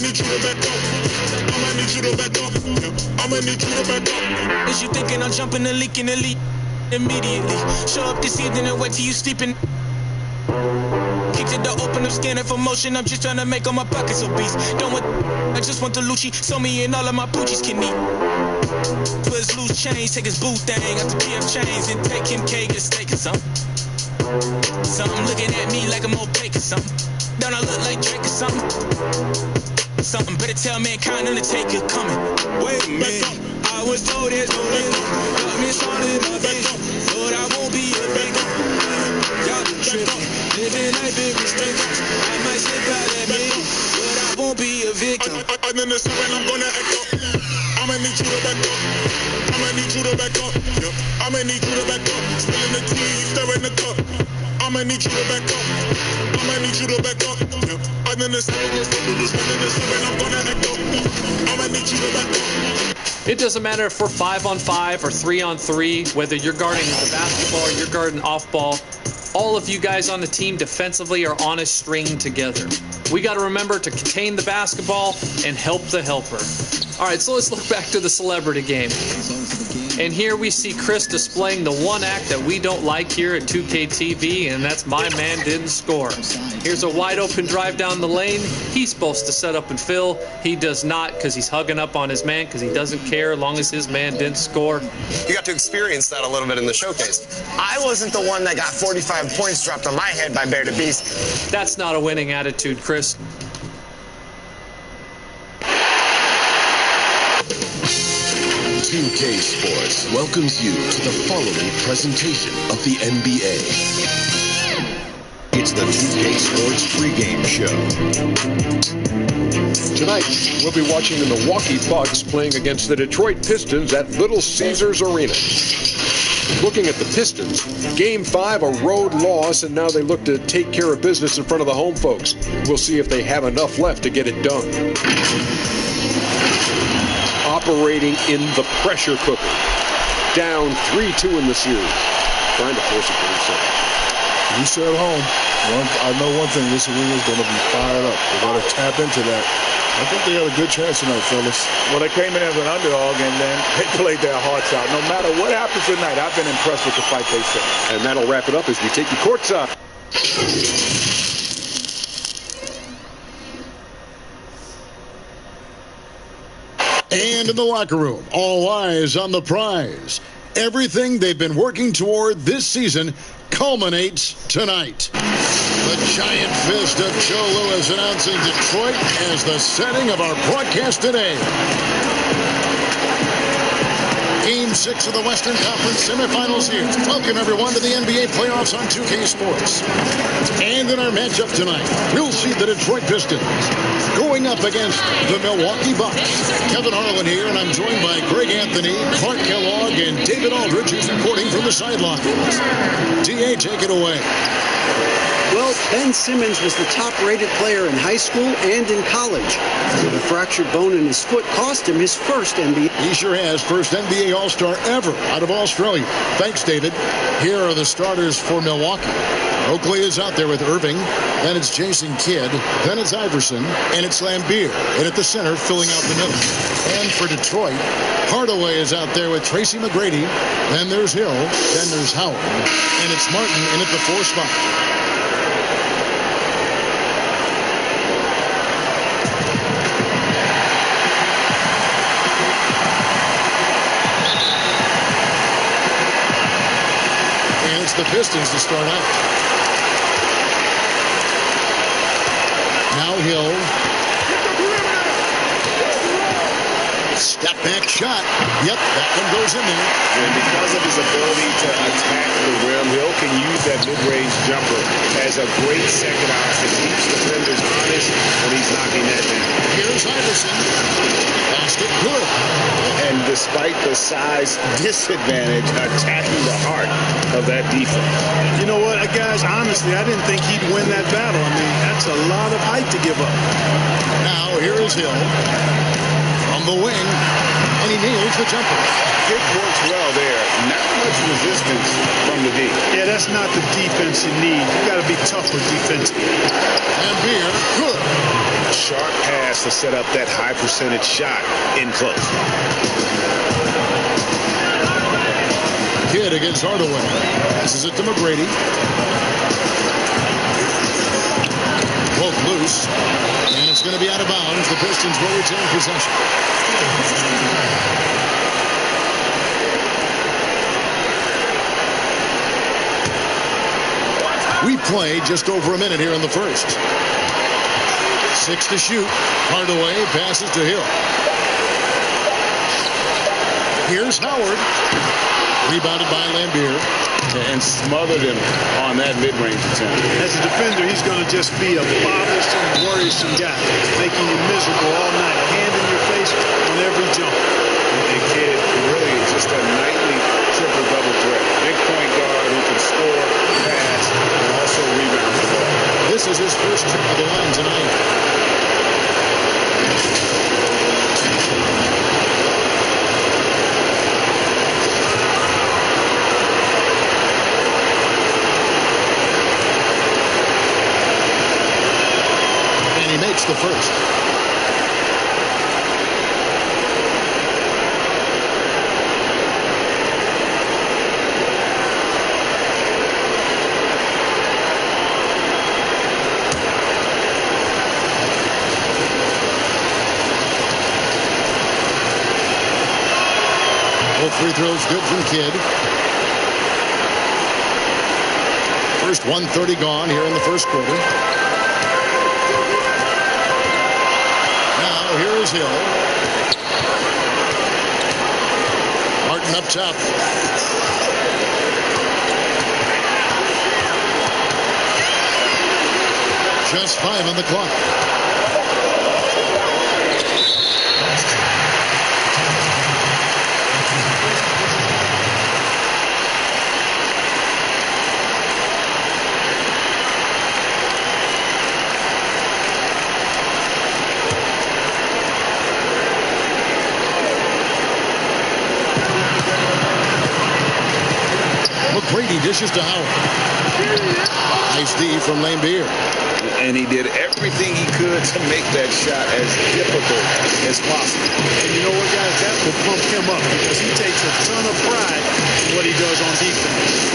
need you to back up. I'ma need you to back up. I'ma need you to back up. Is you thinking I'm jumping the leak in the leak? Immediately. Show up this evening and wait till you sleeping. Kicked it to open up, scanning for motion. I'm just trying to make all my pockets obese. Don't want, I just want the Lucci. So me and all of my poochies can eat. Twist loose chains, take his boot thing out the PF chains and take him cake and steak or something. Something looking at me like I'm opaque or something. Don't I look like Drake or something? Something better tell mankind Undertaker coming. Wait a minute, I was told it, got me started my bitch. Thought I won't be a victim. Y'all be tripping, living like big mistakes. I might slip out at me, but I won't be a victim. I'm in the sun and I'm gonna act up. I'ma need you to back up. I'ma need you to back up. Yeah. I'ma need you to back up. Spilling the tea, stirring the cup. I'ma need you to back up. I'ma need you to back up. Yeah. I'm in the sun and I'm gonna act up. I'ma need you to back up. It doesn't matter if we're 5-on-5 or 3-on-3, whether you're guarding the basketball or you're guarding off ball. All of you guys on the team defensively are on a string together. We got to remember to contain the basketball and help the helper. All right, so let's look back to the celebrity game. And here we see Chris displaying the one act that we don't like here at 2K TV, and that's my man didn't score. Here's a wide open drive down the lane. He's supposed to set up and fill. He does not because he's hugging up on his man because he doesn't care as long as his man didn't score. You got to experience that a little bit in the showcase. I wasn't the one that got 45 points dropped on my head by Bear to Beast. That's not a winning attitude, Chris. UK Sports welcomes you to the following presentation of the NBA. It's the 2K Sports pregame show. Tonight, we'll be watching the Milwaukee Bucks playing against the Detroit Pistons at Little Caesars Arena. Looking at the Pistons, Game 5 a road loss, and now they look to take care of business in front of the home folks. We'll see if they have enough left to get it done. Operating in the pressure cooker. Down 3-2 in the series. Trying to force it for themselves. You stay at home. I know one thing, this arena is going to be fired up. They got to tap into that. I think they had a good chance tonight, fellas. Well, they came in as an underdog, and then they played their hearts out. No matter what happens tonight, I've been impressed with the fight they set. And that'll wrap it up as we take you courtside. And in the locker room, all eyes on the prize. Everything they've been working toward this season culminates tonight. The giant fist of Joe Louis announcing Detroit as the setting of our broadcast today. Game 6 of the Western Conference semifinals here. Welcome, everyone, to the NBA playoffs on 2K Sports. And in our matchup tonight, we'll see the Detroit Pistons going up against the Milwaukee Bucks. Kevin Harlan here, and I'm joined by Greg Anthony, Clark Kellogg, and David Aldridge, who's reporting from the sidelines. D.A., take it away. Well, Ben Simmons was the top-rated player in high school and in college. But a fractured bone in his foot cost him his first NBA. He sure has. First NBA All-Star ever out of Australia. Thanks, David. Here are the starters for Milwaukee. Oakley is out there with Irving. Then it's Jason Kidd. Then it's Iverson. And it's Lambeer. And at the center, filling out the middle. And for Detroit, Hardaway is out there with Tracy McGrady. Then there's Hill. Then there's Howard. And it's Martin in at the 4 spot. The Pistons to start out. Now Hill. Step back shot. Yep, that one goes in there. And because of his ability to attack the rim, Hill can use that mid-range jumper as a great second option. Keeps defenders honest when he's knocking that down. Here's Iverson. Basket good. And despite the size disadvantage, attacking the heart of that defense. You know what, guys, honestly, I didn't think he'd win that battle. I mean, that's a lot of height to give up. Now, here is Hill. From the wing. he nails the jumper. It works well there. Not much resistance from the D. Yeah, that's not the defense you need. You got to be tougher defensively. And Beer, good. Sharp pass to set up that high percentage shot in close. Kidd against Hardaway. Passes it to McGrady. Both loose. And it's going to be out of bounds. The Pistons will retain possession. We played just over a minute here in the first. 6 to shoot. Hardaway passes to Hill. Here's Howard. Rebounded by Lambier. And smothered him on that mid-range attempt. As a defender, he's going to just be a bothersome, worrisome guy, making you miserable all night, hand in your face on every jump. And Kidd really is just a nightly triple-double threat. Big point guard who can score, pass, and also rebound the ball. This is his first trip to the line tonight. And he makes the first. Both free throws good from Kidd. First 1:30 gone here in the first quarter. Now here is Hill. Martin up top. Just 5 on the clock. McGrady dishes to Howard. Nice D from Lambier. And he did everything he could to make that shot as difficult as possible. And you know what, guys? That will pump him up because he takes a ton of pride in what he does on defense.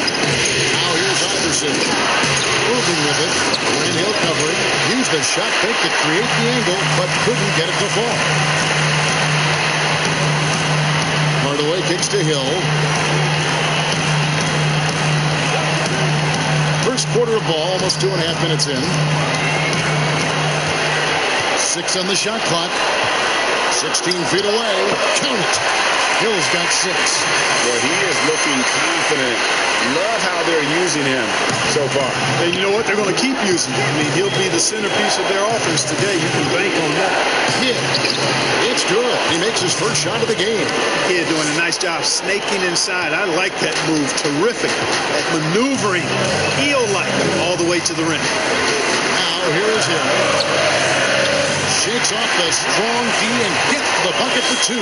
Now here's Iverson. Moving with it. Grant Hill covering. Used a shot fake to create the angle, but couldn't get it to fall. Hardaway kicks to Hill. First quarter of ball, almost 2.5 minutes in. 6 on the shot clock. 16 feet away. Count it. Hill's got 6. Well, he is looking confident. Love how they're using him so far. And you know what? They're going to keep using him. I mean, he'll be the centerpiece of their offense today. You can bank on that. Yeah, it's good. He makes his first shot of the game. Kid doing a nice job snaking inside. I like that move. Terrific. That maneuvering, heel-like, all the way to the rim. Now, here is him. Shakes off the strong D and gets the bucket for 2.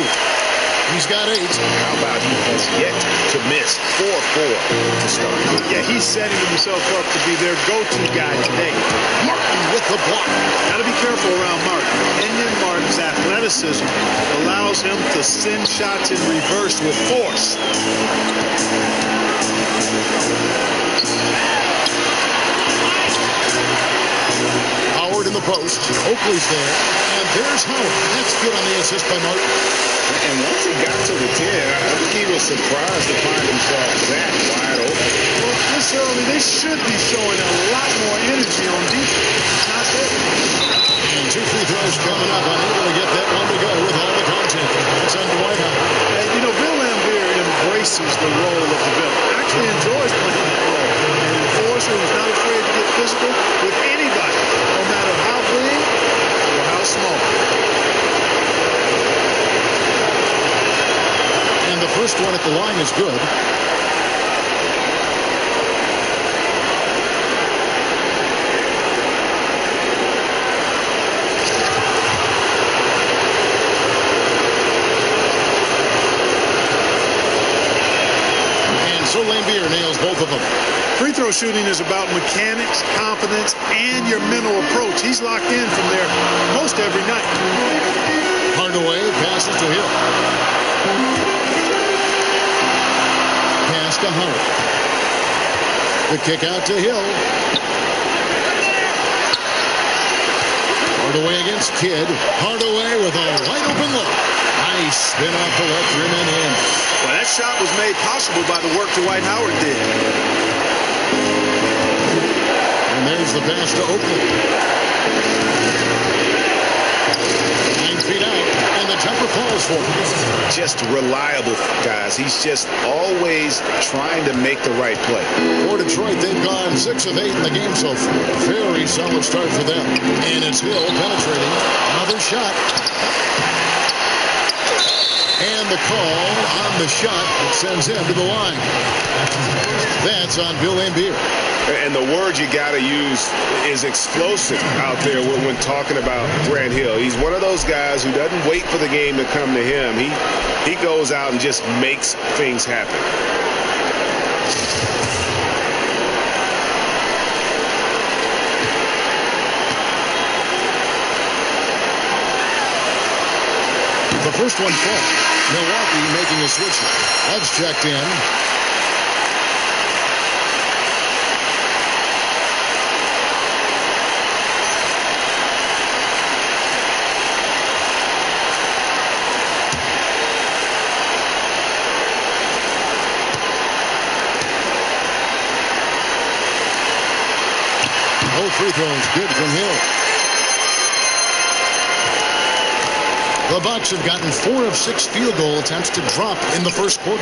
He's got 8. How about he has yet to miss 4-4 to start? Yeah, he's setting himself up to be their go-to guy today. Martin with the block. Got to be careful around Martin. Kenyon Martin's athleticism allows him to send shots in reverse with force. Howard in the post. Oakley's there. And there's Howard. That's good on the assist by Martin. And once he got to the 10, I think he was surprised to find himself that wide open. Well, this early, they should be showing a lot more energy on defense. Not there. And 2 free throws coming up. Unable to get that one to go with all the content. It's on Dwight Howard. And, you know, Bill Lambier embraces the role of the villain. Actually enjoys playing that role. An enforcer who's not afraid to get physical with anybody, no matter how big or how small. And the first one at the line is good. Van Beer nails both of them. Free throw shooting is about mechanics, confidence, and your mental approach. He's locked in from there most every night. Hardaway passes to Hill. Pass to Howard. The kick out to Hill. Hardaway against Kidd. Hardaway with a wide open look. Nice spin off the left rim and in. Well, that shot was made possible by the work Dwight Howard did. And there's the pass to Oakley. 9 feet out, and the jumper falls for him. Just reliable, guys. He's just always trying to make the right play. For Detroit, they've gone 6 of 8 in the game so far. Very solid start for them. And it's Hill penetrating. Another shot. And the call on the shot that sends him to the line. That's on Bill Laimbeer. And the word you got to use is explosive out there when talking about Grant Hill. He's one of those guys who doesn't wait for the game to come to him. He goes out and just makes things happen. The first one falls. Milwaukee making a switch. That's checked in. No free throws. Good from Hill. The Bucks have gotten 4 of 6 field goal attempts to drop in the first quarter.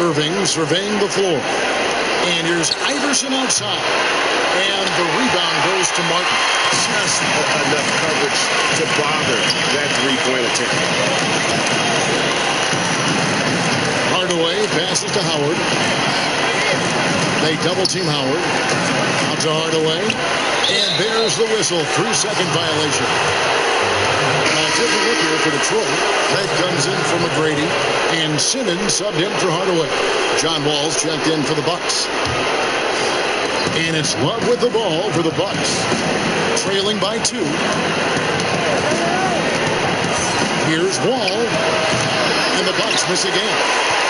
Irving surveying the floor. And here's Iverson outside. And the rebound goes to Martin. Just enough coverage to bother that three-point attempt. Hardaway passes to Howard. They double-team Howard. Out to Hardaway. And there's the whistle. 3-second violation. Different look here for Detroit. Red comes in for McGrady. And Simmons subbed in for Hardaway. John Wall's checked in for the Bucks. And it's Love with the ball for the Bucks. Trailing by 2. Here's Wall. And the Bucks miss again.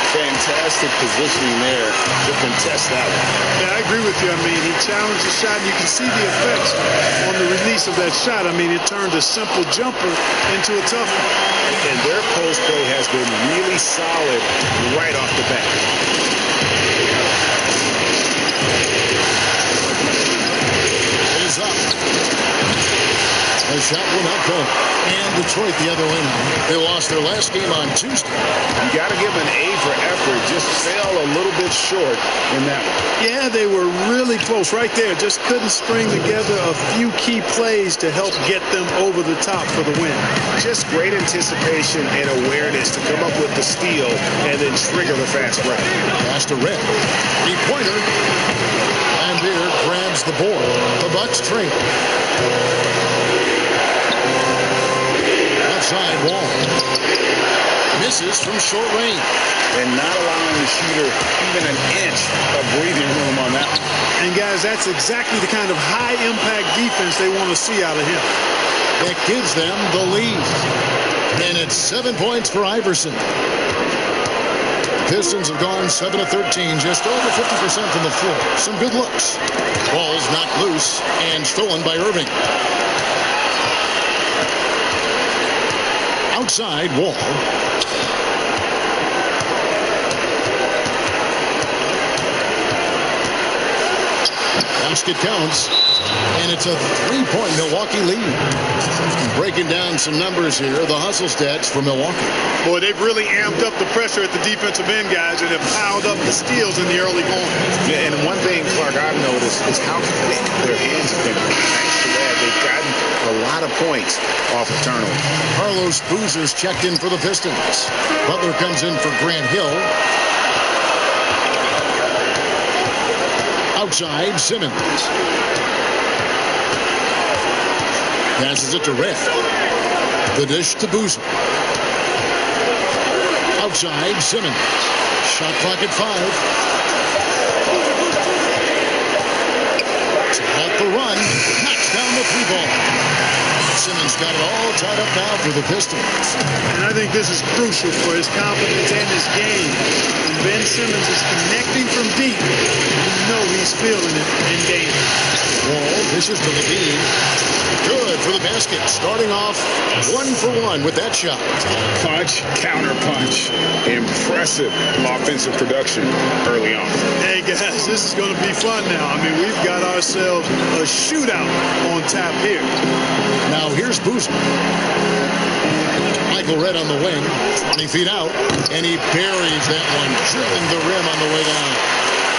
Fantastic positioning there to contest that one. Yeah, I agree with you. I mean, he challenged the shot, and you can see the effects on the release of that shot. I mean, it turned a simple jumper into a tough one. And their post play has been really solid right off the bat. Is up. The shot will not go. And Detroit the other way now. They lost their last game on Tuesday. You got to give them an A for effort. Just fell a little bit short in that one. Yeah, they were really close right there. Just couldn't string together a few key plays to help get them over the top for the win. Just great anticipation and awareness to come up with the steal and then trigger the fast break. Pass to Red. 3-pointer. And Beer grabs the board. The Bucks trail. Outside Wall. Misses from short range. And not allowing the shooter even an inch of breathing room on that one. And guys, that's exactly the kind of high-impact defense they want to see out of him. That gives them the lead. And it's 7 points for Iverson. Pistons have gone 7 of 13, just over 50% from the floor. Some good looks. Ball's knocked loose and stolen by Irving. Outside Wall. Basket counts. And it's a 3-point Milwaukee lead. Breaking down some numbers here. The hustle stats for Milwaukee. Boy, they've really amped up the pressure at the defensive end, guys, and have piled up the steals in the early going. Yeah, and one thing, Clark, I've noticed is how quick their hands have been. Thanks to that, they've gotten a lot of points off of turnover. Carlos Boozer's checked in for the Pistons. Butler comes in for Grant Hill. Outside, Simmons. Passes it to Red. The dish to Boozer. Outside. outside, Simmons. Shot clock at 5. Off the run, knocks down the 3-ball. Simmons got it all tied up now for the Pistons. And I think this is crucial for his confidence and his game. When Ben Simmons is connecting from deep, you know he's feeling it in game. Wall pitches to Levine. Good for the basket. Starting off 1 for 1 with that shot. Punch, counter punch. Impressive offensive production early on. Hey guys, this is going to be fun now. I mean, we've got ourselves a shootout on tap here. Now here's Boozer. Michael Redd on the wing, 20 feet out, and he buries that one, drilling the rim on the way down.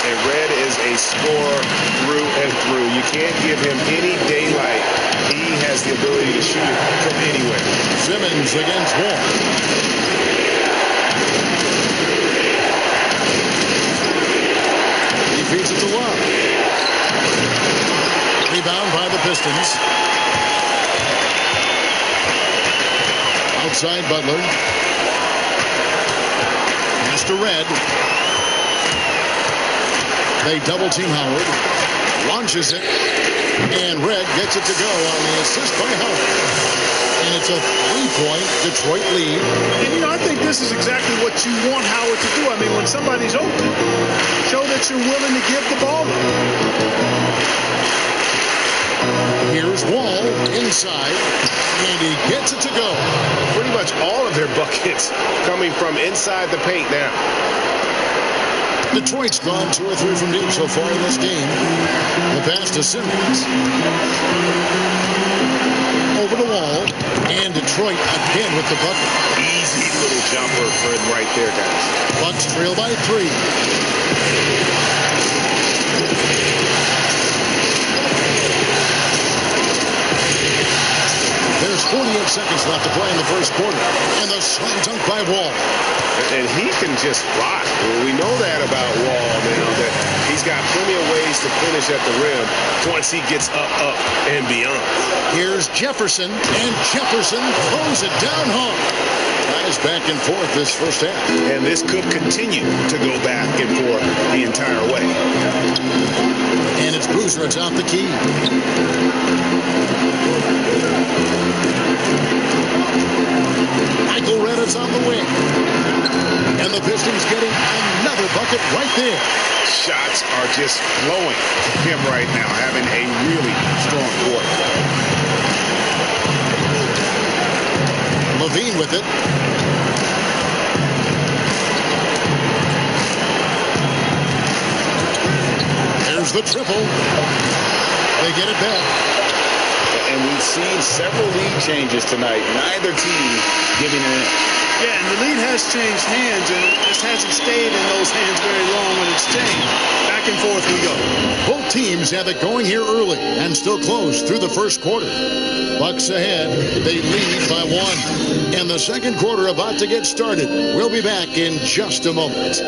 And Redd is a scorer through and through. You can't give him any daylight. He has the ability to shoot it from anywhere. Simmons against Wall. He feeds it to Love. Rebound by the Pistons. Outside Butler. Pass to Redd. They double team Howard. Launches it. And Redd gets it to go on the assist by Howard. And it's a 3-point Detroit lead. And, you know, I think this is exactly what you want Howard to do. I mean, when somebody's open, show that you're willing to give the ball up. Here's Wall inside, and he gets it to go. Pretty much all of their buckets coming from inside the paint now. Detroit's gone 2 or 3 from deep so far in this game. The pass to Simmons. Over the Wall, and Detroit again with the bucket. Easy little jumper for him right there, guys. Bucks trail by 3. There's 48 seconds left to play in the first quarter. And the slam dunk by Wall. And he can just rock. We know that about Wall now, that he's got plenty of ways to finish at the rim once he gets up, and beyond. Here's Jefferson, and Jefferson throws it down hard. Guys back and forth this first half. And this could continue to go back and forth the entire way. And it's Boozer atop the key. Michael Redd is on the wing. And the Pistons getting another bucket right there. Shots are just flowing to him right now, having a really strong quarter. Levine with it. There's the triple. They get it back. And we've seen several lead changes tonight. Neither team giving an inch. Yeah, and the lead has changed hands, and it just hasn't stayed in those hands very long when it's changed. Back and forth we go. Both teams have it going here early and still close through the first quarter. Bucks ahead. They lead by 1. And the second quarter about to get started. We'll be back in just a moment.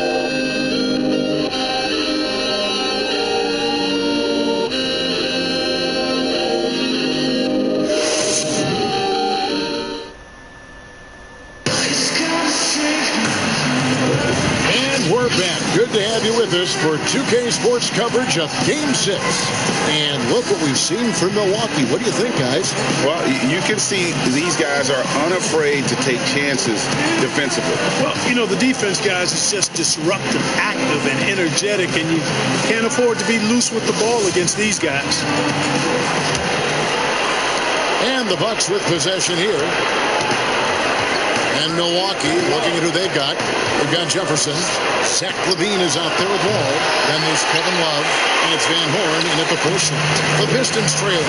We're back. Good to have you with us for 2K Sports coverage of Game 6. And look what we've seen from Milwaukee. What do you think, guys? Well, you can see these guys are unafraid to take chances defensively. Well, you know, the defense, guys, is just disruptive, active, and energetic, and you can't afford to be loose with the ball against these guys. And the Bucks with possession here. And Milwaukee looking at who they've got. They've got Jefferson. Zach LaVine is out there with Wall. Then there's Kevin Love. And it's Van Horn in at the post. The Pistons trail.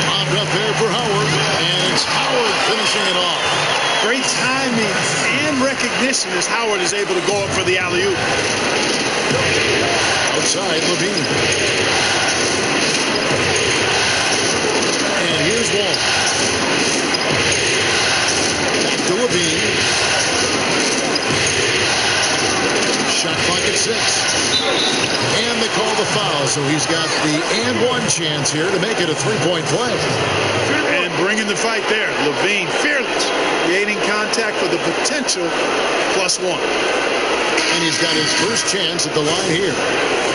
Popped up there for Howard. And it's Howard finishing it off. Great timing and recognition as Howard is able to go up for the alley-oop. Outside LaVine. And here's Wall. To Levine. Shot clock at 6. And they call the foul, so he's got the and one chance here to make it a 3-point play. And bringing the fight there. Levine, fearless. creating contact for the potential +1. And he's got his first chance at the line here.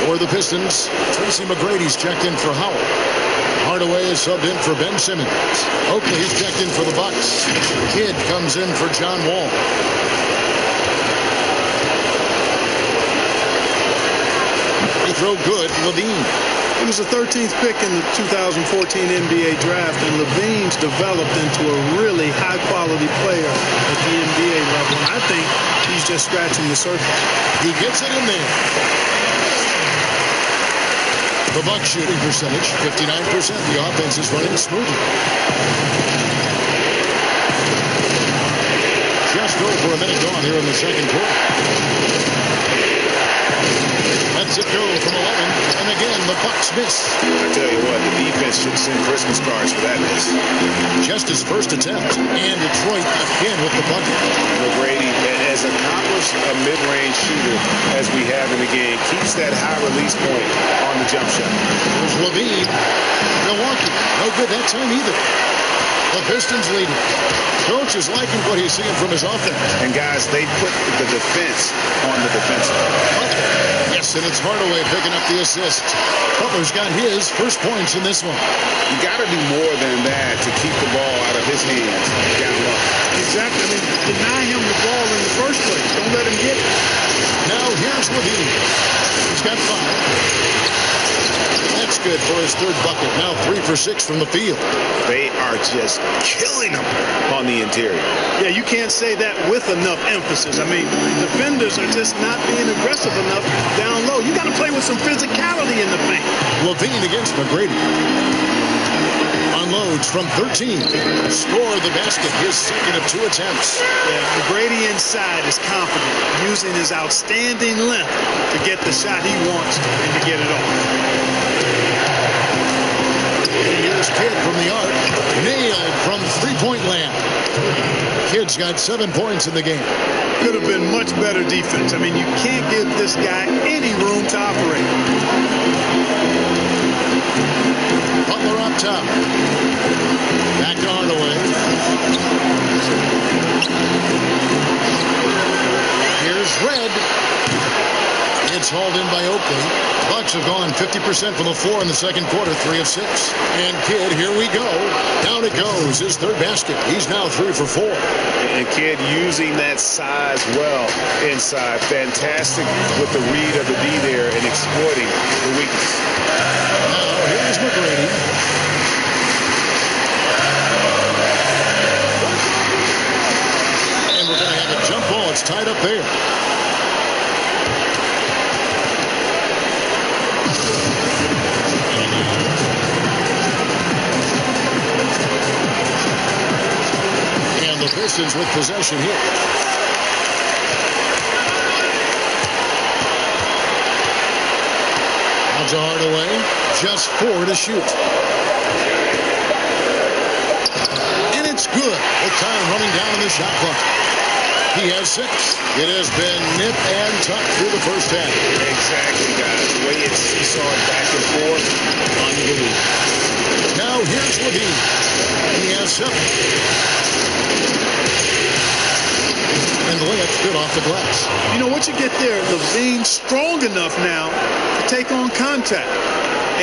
For the Pistons, Tracy McGrady's checked in for Howell. Hardaway is subbed in for Ben Simmons. Oakley's checked in for the Bucks. Kidd comes in for John Wall. They throw good, Levine. He was the 13th pick in the 2014 NBA draft, and Levine's developed into a really high-quality player at the NBA level. And I think he's just scratching the surface. He gets it in there. The Bucks shooting percentage, 59%. The offense is running smoothly. Just over a minute gone here in the second quarter. Lets it go from 11, and again, the Bucks miss. I tell you what, the defense should send Christmas cards for that miss. Just his first attempt, and Detroit again with the bucket. McGrady, as accomplished a mid-range shooter as we have in the game, keeps that high release point on the jump shot. There's Levine. Milwaukee, no good that time either. The Pistons leading. Coach is liking what he's seeing from his offense. And guys, they put the defense on the defensive. Yes, and it's Hardaway picking up the assist. Butler's got his first points in this one. You got to do more than that to keep the ball out of his hands down low. Exactly. I mean, deny him the ball in the first place. Don't let him get it. Now here's Levine. He's got 5. That's good for his third bucket. Now 3 for 6 from the field. They are just killing them on the interior. Yeah, you can't say that with enough emphasis. I mean, defenders are just not being aggressive enough down low. You got to play with some physicality in the paint. Levine against McGrady. Unloads from 13. Score the basket. His second of 2 attempts. Yeah, McGrady inside is confident, using his outstanding length to get the shot he wants and to get it off. Here's Kidd from the arc. Nailed from three-point land. Kidd's got 7 points in the game. Could have been much better defense. I mean, you can't give this guy any room to operate. Butler up top. Back to Hardaway. Here's Red. It's hauled in by Oakley. Bucks have gone 50% from the floor in the second quarter, 3 of 6. And Kidd, here we go. Down it goes. His third basket. He's now 3 for 4. And Kidd using that size well inside. Fantastic with the read of the D there and exploiting the weakness. Now here's McGrady. And we're going to have a jump ball. It's tied up there. The Pistons with possession here. Out to Hardaway. Just 4 to shoot. And it's good. With time running down in the shot clock. He has 6. It has been nip and tuck through the first half. Exactly, guys. The way it's seesawed back and forth, unbelievable. Now here's Levine. He has 7. And the layup's good off the glass. You know what you get there? Levine strong enough now to take on contact.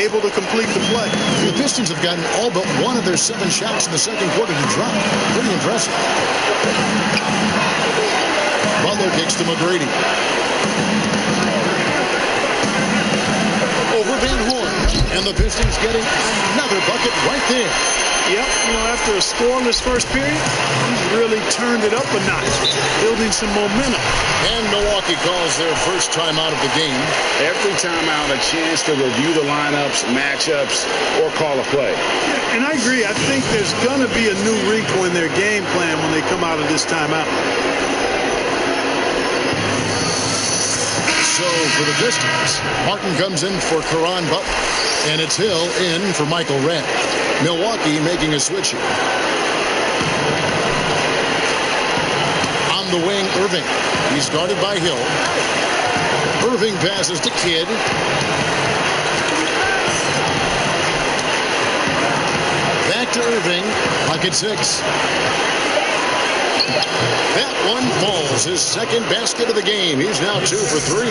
Able to complete the play. The Pistons have gotten all but 1 of their 7 shots in the second quarter to drop. Pretty impressive. Butler kicks to McGrady. Over Van Horn. And the Pistons getting another bucket right there. Yep, you know, after a scoreless first period, he's really turned it up a notch, building some momentum. And Milwaukee calls their first time out of the game. Every time out, a chance to review the lineups, matchups, or call a play. Yeah, and I agree. I think there's going to be a new wrinkle in their game plan when they come out of this timeout. So for the Pistons, Martin comes in for Caron Butler. And it's Hill in for Michael Redd. Milwaukee making a switch here. On the wing, Irving. He's guarded by Hill. Irving passes to Kidd. Back to Irving. Bucket 6. That one falls. His second basket of the game. He's now 2 for 3.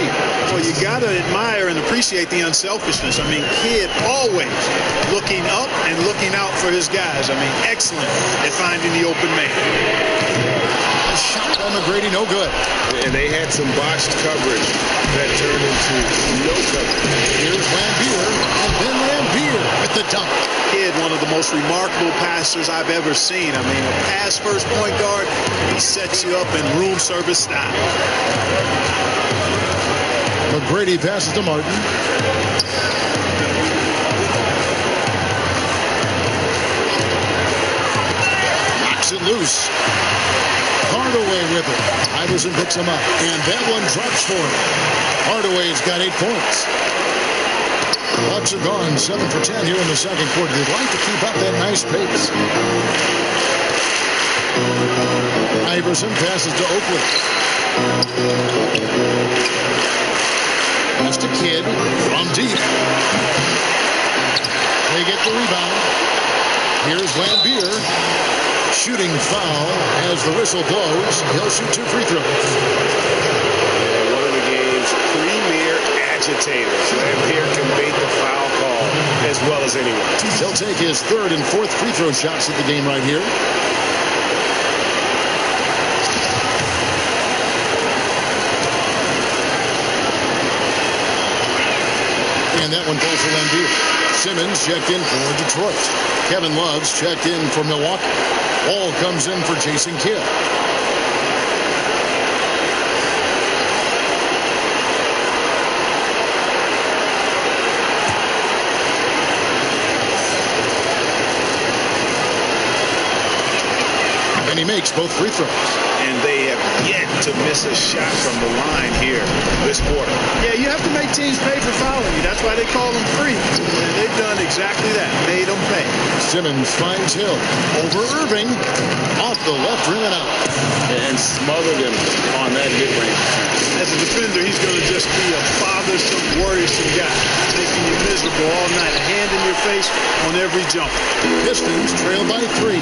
Well, you got to admire and appreciate the unselfishness. I mean, Kidd always looking up and looking out for his guys. I mean, excellent at finding the open man. A shot by McGrady, no good. And they had some botched coverage that turned into no coverage. Here's Lambier, and then Lambier with the dunk. Kidd, one of the most remarkable passers I've ever seen. I mean, a pass first point guard, he sets you up in room service style. McGrady passes to Martin. Knocks it loose. Hardaway with it. Iverson picks him up, and that one drops for him. Hardaway's got 8 points. Bucks are gone 7 for 10 here in the second quarter. They'd like to keep up that nice pace. Iverson passes to Oakley. Pass to Kidd from deep. They get the rebound. Here's Lambier. Shooting foul as the whistle blows. He'll shoot 2 free throws. One of the game's premier agitators. Lambier can bait the foul call as well as anyone. He'll take his 3rd and 4th free throw shots at the game right here. And that one falls for Lambier. Simmons checked in for Detroit. Kevin Love's checked in for Milwaukee. Ball comes in for Jason Kidd. And he makes both free throws. And they have yet to miss a shot from the line here this quarter. Yeah, you have to make teams pay for fouling you. That's why they call them free. And they've done exactly that. Made them pay. Simmons finds Hill. Over Irving. Off the left rim and out. And smothered him on that mid-range. As a defender, he's going to just be a bothersome, worrisome guy. Making you miserable all night. A hand in your face on every jump. Pistons trail by 3.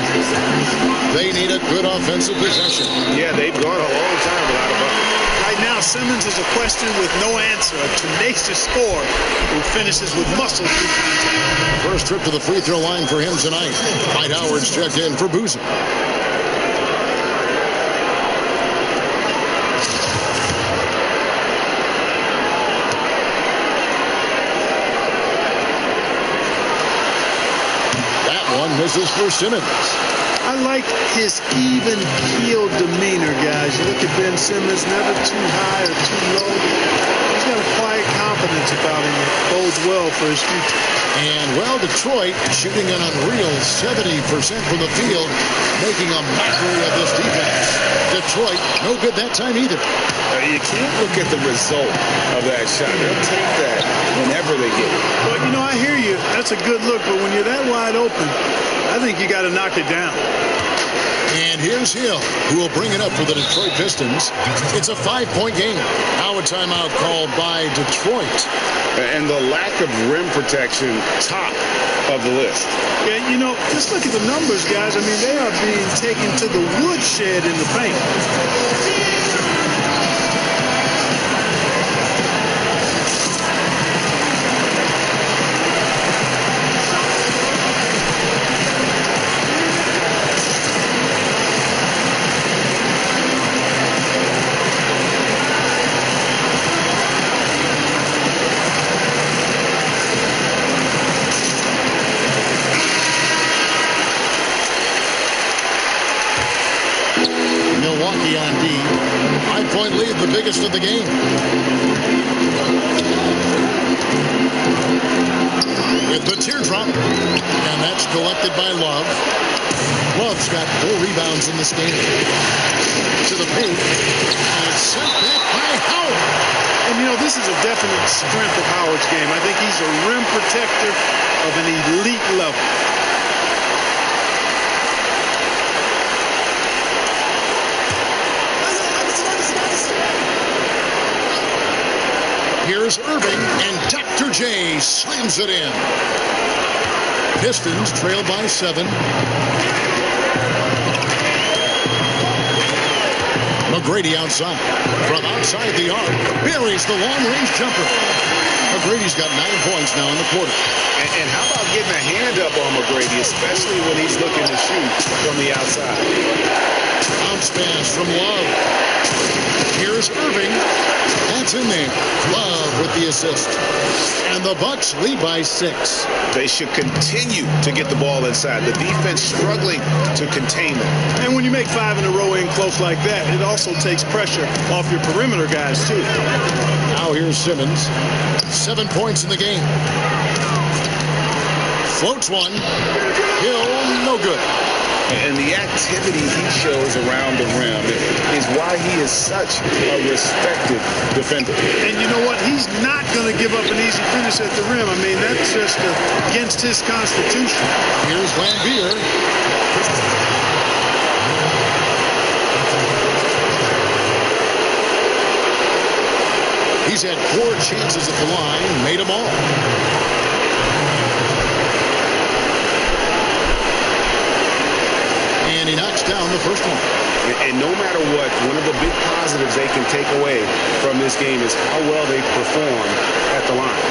They need a good offensive possession. Yeah, they've gone a long time without a bucket. Right now, Simmons is a question with no answer. A tenacious scorer who finishes with muscle through contact. First trip to the free throw line for him tonight. Dwight Howard's checked in for Boozer. That one misses for Simmons. I like his even-keeled demeanor, guys. You look at Ben Simmons, never too high or too low. He's got a quiet confidence about him that bodes well for his future. And, well, Detroit shooting an unreal 70% from the field, making a mockery of this defense. Detroit, no good that time either. You can't look at the result of that shot. They'll take that whenever they get it. But, you know, I hear you. That's a good look. But when you're that wide open, I think you got to knock it down. And here's Hill, who will bring it up for the Detroit Pistons. It's a 5-point game. Now a timeout called by Detroit. And the lack of rim protection, top of the list. Yeah, you know, just look at the numbers, guys. I mean, they are being taken to the woodshed in the paint. Milwaukee on D. 5-point lead, the biggest of the game. With the teardrop, and that's collected by Love. Love's got 4 rebounds in this game. To the paint, and sent back by Howard. And, you know, this is a definite strength of Howard's game. I think he's a rim protector of an elite level. Here's Irving, and Dr. J slams it in. Pistons trail by 7. McGrady outside. From outside the arc, buries the long-range jumper. McGrady's got 9 points now in the quarter. And how about getting a hand up on McGrady, especially when he's looking to shoot from the outside? Bounce pass from Love. Here's Irving. That's in there. Love with the assist. And the Bucks lead by 6. They should continue to get the ball inside. The defense struggling to contain them. And when you make 5 in a row in close like that, it also takes pressure off your perimeter guys, too. Now here's Simmons. 7 points in the game. Floats one. Hill, no good. And the activity he shows around the rim is why he is such a respected defender. And you know what? He's not going to give up an easy finish at the rim. I mean, that's just against his constitution. Here's Lambier. He's had 4 chances at the line, made them all. And he knocks down the first one. And no matter what, one of the big positives they can take away from this game is how well they perform at the line.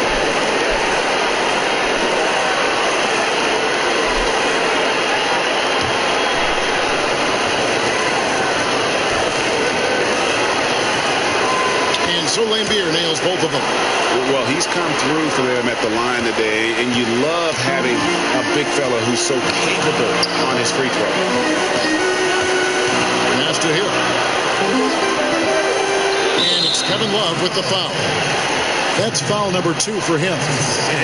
So Lambier nails both of them. Well, he's come through for them at the line today, and you love having a big fella who's so capable on his free throw. Pass to Hill. And it's Kevin Love with the foul. That's foul number 2 for him.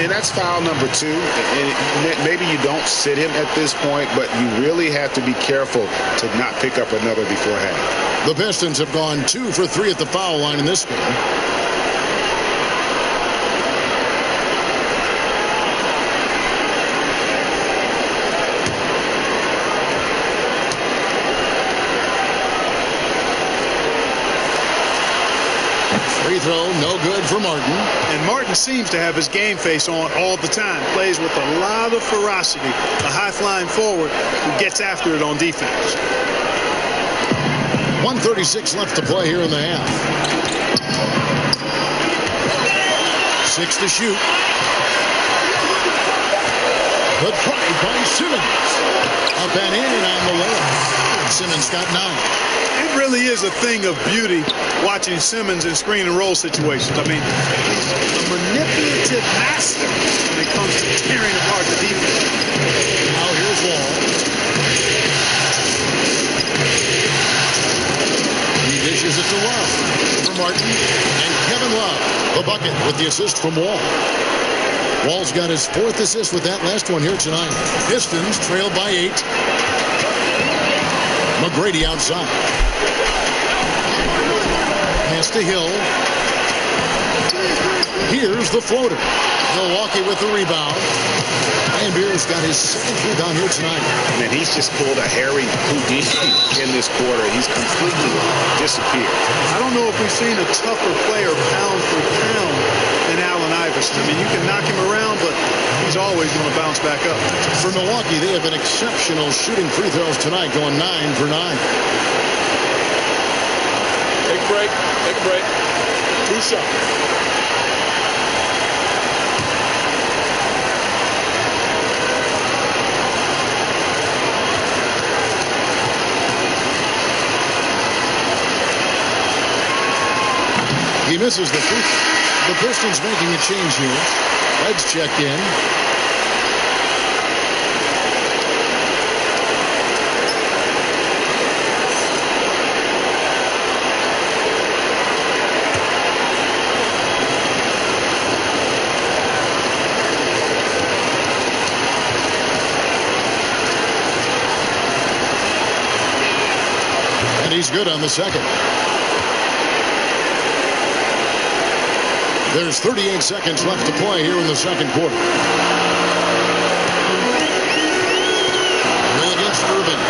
And that's foul number 2. And maybe you don't sit him at this point, but you really have to be careful to not pick up another before half. The Pistons have gone 2 for 3 at the foul line in this game. Free throw, no good for Martin. And Martin seems to have his game face on all the time. Plays with a lot of ferocity. A high-flying forward who gets after it on defense. 1:36 left to play here in the half. 6 to shoot. Good try by Simmons. Up and in on the layup. Simmons got 9. It really is a thing of beauty watching Simmons in screen and roll situations. I mean, he's a manipulative master when it comes to tearing apart the defense. Now here's Wall. Dishes it to Love for Martin. And Kevin Love, the bucket with the assist from Wall. Wall's got his 4th assist with that last one here tonight. Pistons trail by 8. McGrady outside. Pass to Hill. Here's the floater. Milwaukee with the rebound. Lambier's got his 2nd rebound here tonight. And he's just pulled a Harry Houdini in this quarter. He's completely disappeared. I don't know if we've seen a tougher player pound for pound than Allen Iverson. I mean, you can knock him around, but he's always going to bounce back up. For Milwaukee, they have been exceptional shooting free throws tonight, going 9 for 9. Take a break. Take a break. 2 shots. He misses the free throw. The Pistons making a change here. Let's check in. And he's good on the second. There's 38 seconds left to play here in the second quarter. Hill against Irving.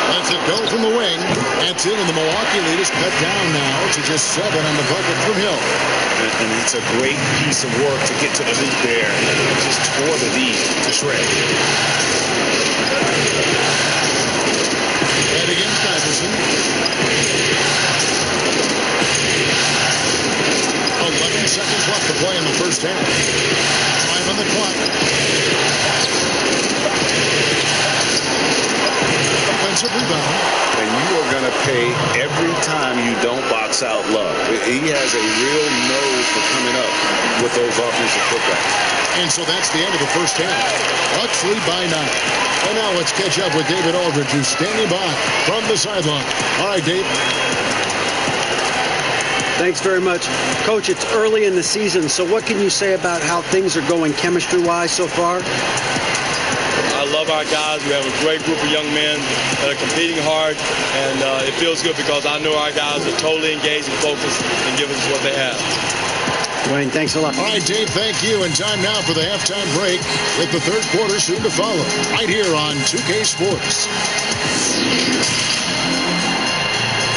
Lets it go from the wing. That's in, and the Milwaukee lead is cut down now to just 7 on the bucket from Hill. And it's a great piece of work to get to the hoop there. Just tore the D to shred. Kidd against Iverson. 11 seconds left to play in the first half. Time on the clock. Offensive rebound. And you are going to pay every time you don't box out Love. He has a real nose for coming up with those offensive putbacks. And so that's the end of the first half. Bucks lead by 9. And now let's catch up with David Aldridge, who's standing by from the sideline. All right, Dave. Thanks very much. Coach, it's early in the season, so what can you say about how things are going chemistry-wise so far? I love our guys. We have a great group of young men that are competing hard, and it feels good because I know our guys are totally engaged and focused and giving us what they have. Dwayne, thanks a lot. All right, Dave, thank you. And time now for the halftime break with the third quarter soon to follow right here on 2K Sports.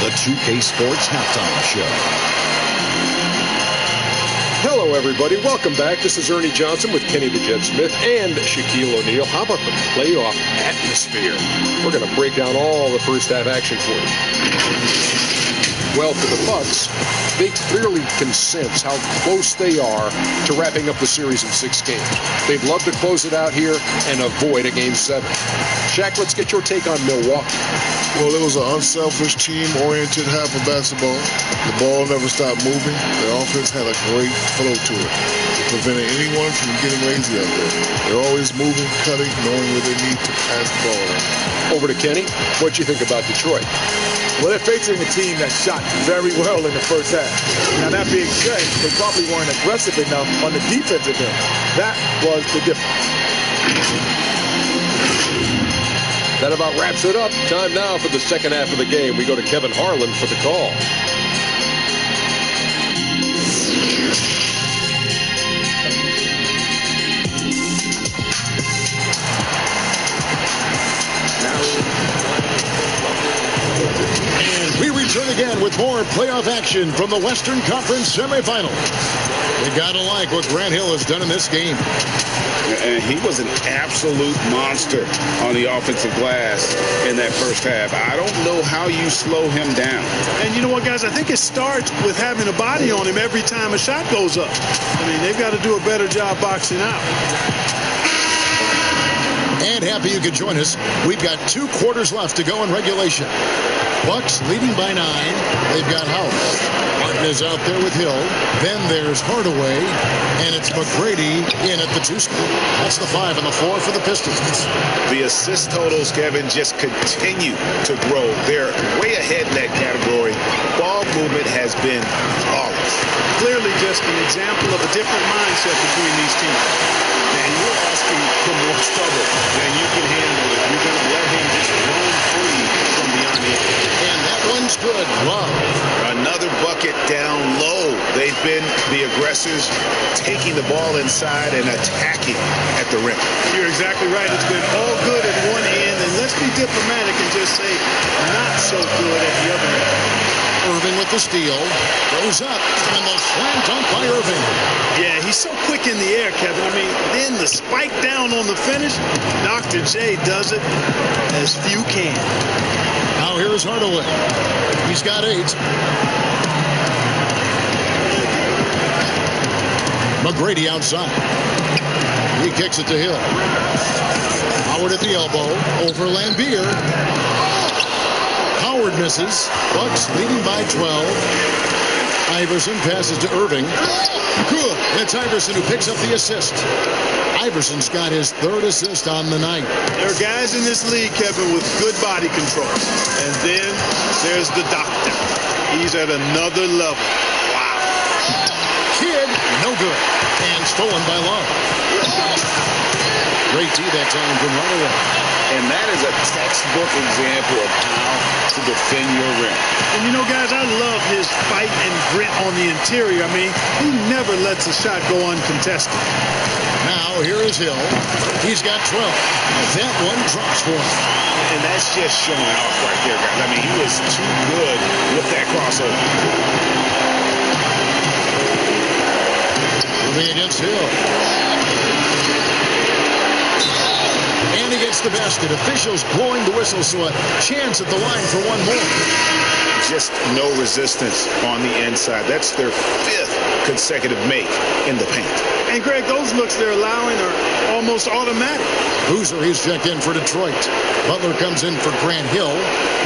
The 2K Sports Halftime Show. Hello, everybody. Welcome back. This is Ernie Johnson with Kenny the Jet Smith and Shaquille O'Neal. How about the playoff atmosphere? We're going to break down all the first half action for you. Well, for the Bucks, they clearly can sense how close they are to wrapping up the series in 6 games. They'd love to close it out here and avoid a Game 7. Shaq, let's get your take on Milwaukee. Well, it was an unselfish, team-oriented half of basketball. The ball never stopped moving. The offense had a great flow to it. It prevented anyone from getting lazy out there. They're always moving, cutting, knowing where they need to pass the ball around. Over to Kenny. What do you think about Detroit? Well, they're facing a team that shot very well in the first half. Now, that being said, they probably weren't aggressive enough on the defensive end. That was the difference. That about wraps it up. Time now for the second half of the game. We go to Kevin Harlan for the call. And we return again with more playoff action from the Western Conference semifinals. You gotta like what Grant Hill has done in this game. And he was an absolute monster on the offensive glass in that first half. I don't know how you slow him down. And you know what, guys? I think it starts with having a body on him every time a shot goes up. I mean, they've got to do a better job boxing out. And happy you could join us. We've got 2 quarters left to go in regulation. Bucks leading by 9. They've got House. Martin is out there with Hill. Then there's Hardaway. And it's McGrady in at the 2 spot. That's the 5 and the 4 for the Pistons. The assist totals, Kevin, just continue to grow. They're way ahead in that category. Ball movement has been flawless. Clearly just an example of a different mindset between these teams. And you're asking for more trouble than you can handle if you're going to let him just roam free from beyond the arc. And that one's good. Love. Another bucket down low. They've been the aggressors, taking the ball inside and attacking at the rim. You're exactly right. It's been all good at one end, and let's be diplomatic and just say not so good at the other end. Irving with the steal. Goes up. And the slam dunk by Irving. Yeah, he's so quick in the air, Kevin. I mean, then the spike down on the finish. Dr. J does it as few can. Now here's Hardaway. He's got 8. McGrady outside. He kicks it to Hill. Howard at the elbow. Over Lambier. Howard misses. Bucks leading by 12. Iverson passes to Irving. Good. And it's Iverson who picks up the assist. Iverson's got his 3rd assist on the night. There are guys in this league, Kevin, with good body control. And then there's the doctor. He's at another level. Wow. Kidd, no good. And stolen by Love. Great D that time from Hardaway. And that is a textbook example of how to defend your rim. And you know, guys, I love his fight and grit on the interior. I mean, he never lets a shot go uncontested. Now, here is Hill. He's got 12. That one drops for him. And that's just showing off right there, guys. I mean, he was too good with that crossover. Moving against Hill. And he hits the basket. Officials blowing the whistle, so a chance at the line for one more. Just no resistance on the inside. That's their 5th consecutive make in the paint. And, Greg, those looks they're allowing are almost automatic. Boozer, he's checked in for Detroit. Butler comes in for Grant Hill.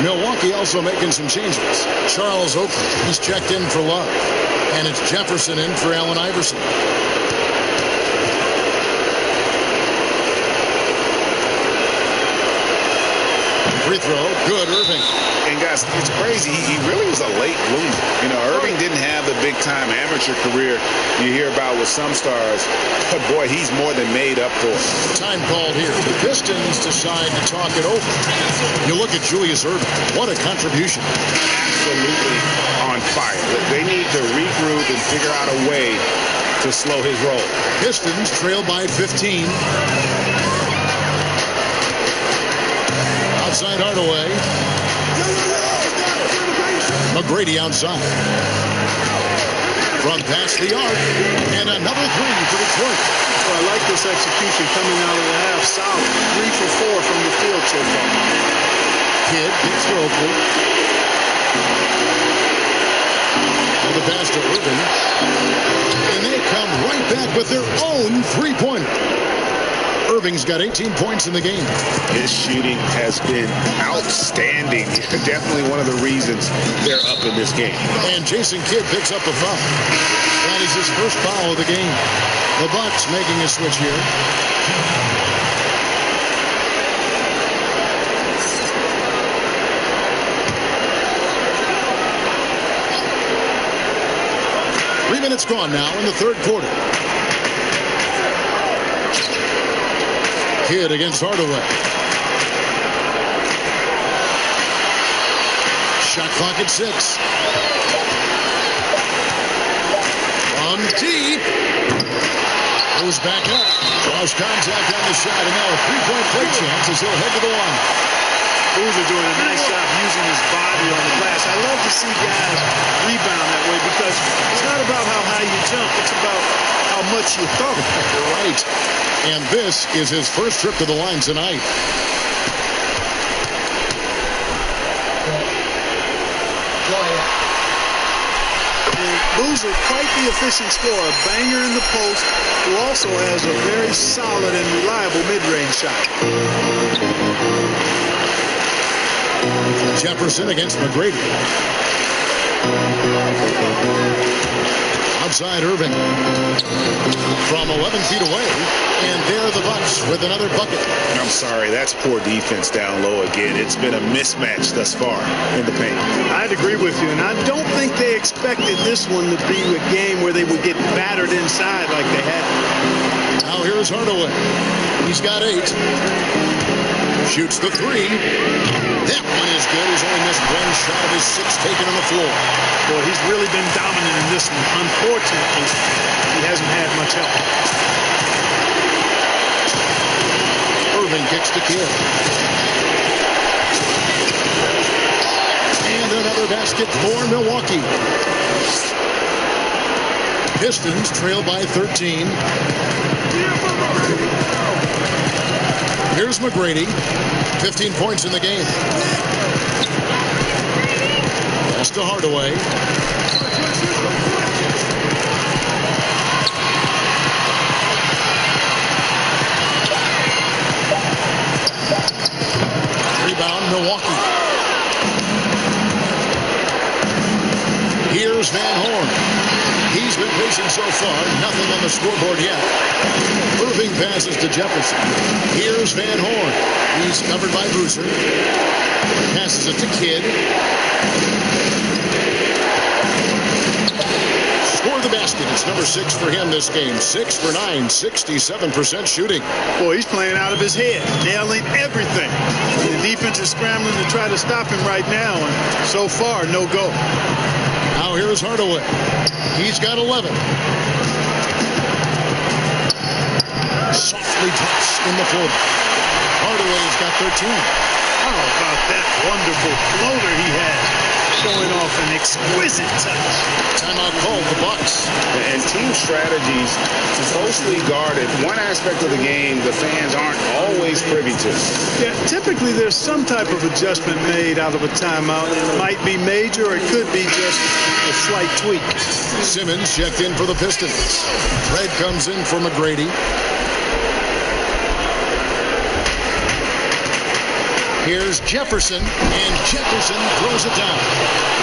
Milwaukee also making some changes. Charles Oakley, he's checked in for Love. And it's Jefferson in for Allen Iverson. Free throw, good, Irving. And guys, it's crazy. He really was a late bloomer. You know, Irving didn't have the big-time amateur career you hear about with some stars. But, boy, he's more than made up for it. Time called here. The Pistons decide to talk it over. You look at Julius Irving. What a contribution. Absolutely on fire. They need to regroup and figure out a way to slow his roll. Pistons trail by 15. Outside Hardaway. McGrady outside. From past the arc. And another three for Detroit. Well, I like this execution coming out of the half. Solid. 3 for 4 from the field so far. Kidd gets to Oakley. And the pass to Irving. And they come right back with their own three-pointer. Irving's got 18 points in the game. His shooting has been outstanding. Definitely one of the reasons they're up in this game. And Jason Kidd picks up a foul. That is his first foul of the game. The Bucks making a switch here. Minutes gone now in the third quarter. Kidd against Hardaway. Shot clock at 6. On deep. Goes back up. Draws contact on the shot, and now a three-point play chance as he'll head to the line. Boozer doing a nice job using his body on the glass. I love to see guys rebound that way because it's not about how high you jump. It's about how much you throw. You're right. And this is his first trip to the line tonight. Boozer, quite the efficient scorer. Banger in the post, who also has a very solid and reliable mid-range shot. Jefferson against McGrady. Outside Irving. From 11 feet away. And there the Bucks with another bucket. I'm sorry, that's poor defense down low again. It's been a mismatch thus far in the paint. I'd agree with you, and I don't think they expected this one to be a game where they would get battered inside like they had. Now here's Hardaway. He's got 8. Shoots the 3. That one is good. He's only missed one shot of his 6 taken on the floor. Boy, he's really been dominant in this one. Unfortunately, he hasn't had much help. Irving kicks the Kidd. And another basket for Milwaukee. Pistons trail by 13. Here's McGrady. 15 points in the game. Pass to Hardaway. Rebound, Milwaukee. Here's Van Horn. He's been patient so far. Nothing on the scoreboard yet. Irving passes to Jefferson. Here's Van Horn. He's covered by Boozer. Passes it to Kidd. Score the basket. It's number 6 for him this game. 6 for 9. 67% shooting. Boy, he's playing out of his head. Nailing everything. The defense is scrambling to try to stop him right now. And so far, no go. Now here's Hardaway. He's got 11. Softly drops in the floor. Hardaway's got 13. How about that wonderful floater he had? Showing off an exquisite touch. Timeout called the Bucks. And team strategies closely guarded. One aspect of the game the fans aren't always he's privy to. Yeah, typically there's some type of adjustment made out of a timeout. It might be major, or it could be just a slight tweak. Simmons checked in for the Pistons. Fred comes in for McGrady. Here's Jefferson, and Jefferson throws it down.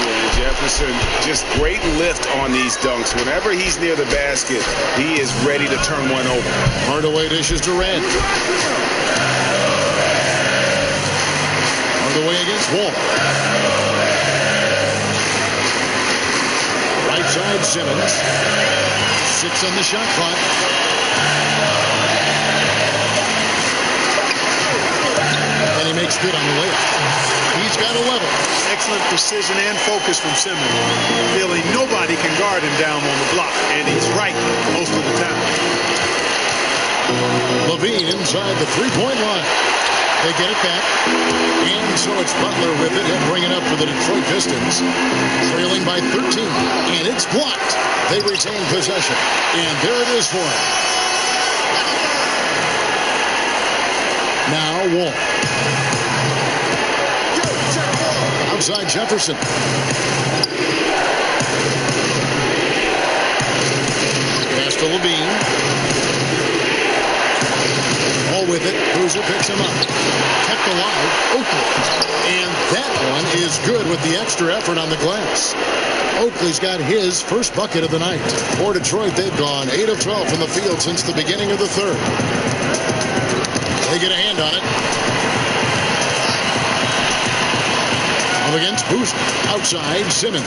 Yeah, Jefferson, just great lift on these dunks. Whenever he's near the basket, he is ready to turn one over. Hardaway dishes to Red. Hardaway against Wall. Right side, Simmons. 6 on the shot clock. And he makes good on the layup. He's got 11. Excellent precision and focus from Simmons. Feeling nobody can guard him down on the block, and he's right most of the time. Levine inside the three-point line. They get it back. And so it's Butler with it. He'll bring it up for the Detroit Pistons. Trailing by 13. And it's blocked. They retain possession. And there it is for him. Now Wall. Outside Jefferson. Pass to Levine. Wall with it. Boozer picks him up. Kept alive. Oakley. And that one is good with the extra effort on the glass. Oakley's got his first bucket of the night. For Detroit, they've gone 8 of 12 from the field since the beginning of the third. They get a hand on it. Up against Boozer. Outside, Simmons.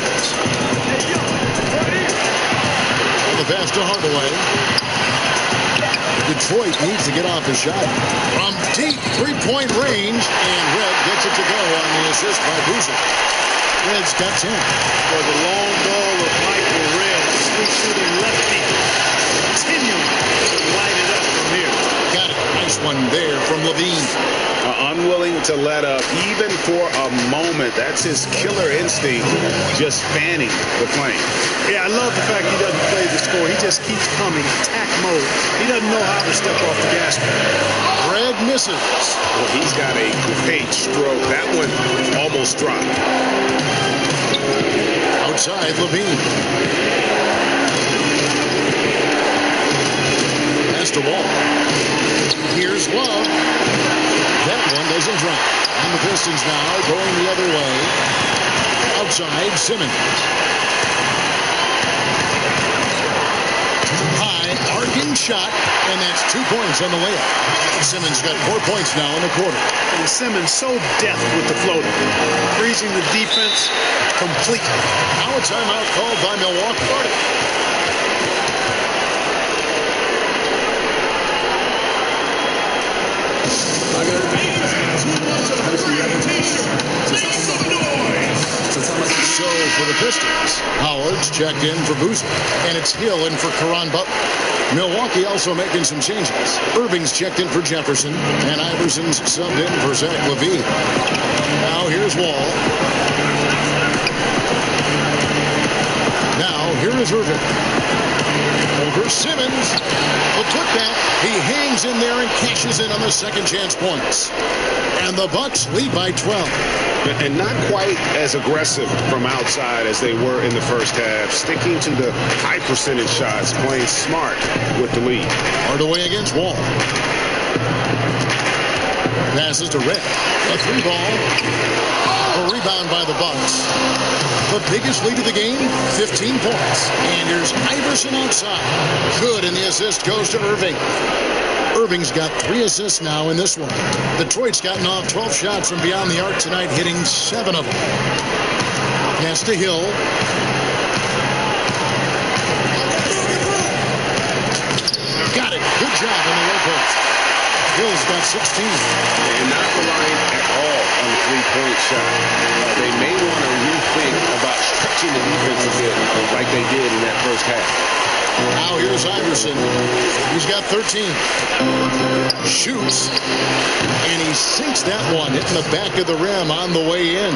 And the pass to Hardaway. Detroit needs to get off the shot. From deep three-point range. And Red gets it to go on the assist by Boozer. Red's got 10. For the long ball of Michael Red. Sweet shooting lefty. Continuing to light it up from here. Got it. Nice one there from Levine. Unwilling to let up, even for a moment. That's his killer instinct, just fanning the flame. Yeah, I love the fact he doesn't play the score. He just keeps coming, attack mode. He doesn't know how to step off the gas pedal. Red misses. Well, he's got a great stroke. That one almost dropped. Outside, Levine. Pass to Wall. Here's Love. That one doesn't drop. And the Pistons now going the other way. Outside, Simmons. High, arcing shot, and that's 2 points on the layup. Simmons got 4 points now in the quarter. And Simmons so deft with the floater, freezing the defense completely. Now a timeout called by Milwaukee. So for the Pistons, Howard's checked in for Boozer, and it's Hill in for Caron Butler. Milwaukee also making some changes. Irving's checked in for Jefferson, and Iverson's subbed in for Zach LaVine. Now here's Wall. Now here is Irving. Over Simmons. The putback. He hangs in there and cashes in on the second chance points. And the Bucks lead by 12. And not quite as aggressive from outside as they were in the first half. Sticking to the high percentage shots. Playing smart with the lead. Hardaway against Wall. Passes to Red. A 3-ball. A rebound by the Bucks. The biggest lead of the game, 15 points. And here's Iverson outside. Good, and the assist goes to Irving. Irving's got 3 assists now in this one. Detroit's gotten off 12 shots from beyond the arc tonight, hitting 7 of them. Pass to Hill. Got it. Good job on the low post. Hill's got 16. And not relying at all on the three-point shot. They may want to rethink about stretching the defense a bit like they did in that first half. Now here's Iverson. He's got 13. Shoots. And he sinks that one, hitting the back of the rim on the way in.